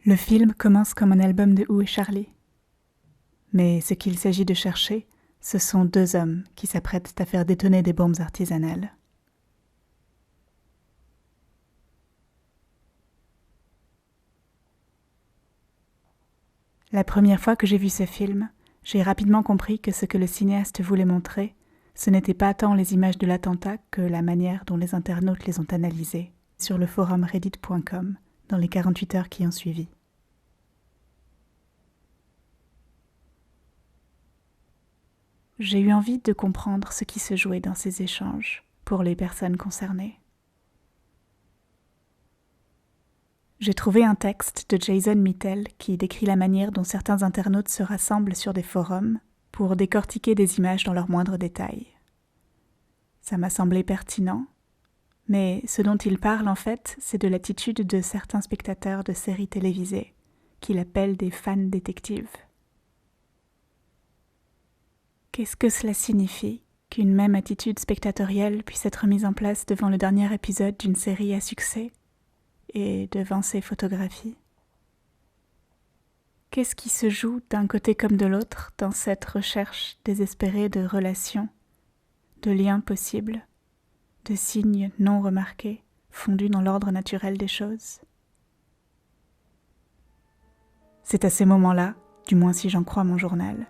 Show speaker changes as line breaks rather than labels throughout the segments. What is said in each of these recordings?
Le film commence comme un album de Où est Charlie. Mais ce qu'il s'agit de chercher, ce sont deux hommes qui s'apprêtent à faire détonner des bombes artisanales. La première fois que j'ai vu ce film, j'ai rapidement compris que ce que le cinéaste voulait montrer, ce n'était pas tant les images de l'attentat que la manière dont les internautes les ont analysées sur le forum reddit.com dans les 48 heures qui ont suivi. J'ai eu envie de comprendre ce qui se jouait dans ces échanges pour les personnes concernées. J'ai trouvé un texte de Jason Mittel qui décrit la manière dont certains internautes se rassemblent sur des forums pour décortiquer des images dans leurs moindres détails. Ça m'a semblé pertinent, mais ce dont il parle en fait, c'est de l'attitude de certains spectateurs de séries télévisées, qu'il appelle des fans détectives. Qu'est-ce que cela signifie qu'une même attitude spectatorielle puisse être mise en place devant le dernier épisode d'une série à succès et devant ses photographies? Qu'est-ce qui se joue d'un côté comme de l'autre dans cette recherche désespérée de relations, de liens possibles, de signes non remarqués, fondus dans l'ordre naturel des choses? C'est à ces moments-là, du moins si j'en crois mon journal,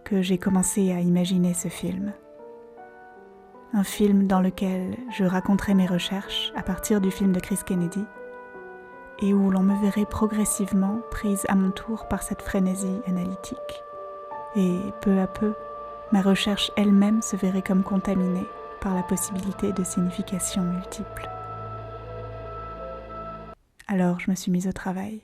que j'ai commencé à imaginer ce film. Un film dans lequel je raconterai mes recherches à partir du film de Chris Kennedy et où l'on me verrait progressivement prise à mon tour par cette frénésie analytique. Et peu à peu, ma recherche elle-même se verrait comme contaminée par la possibilité de significations multiples. Alors je me suis mise au travail.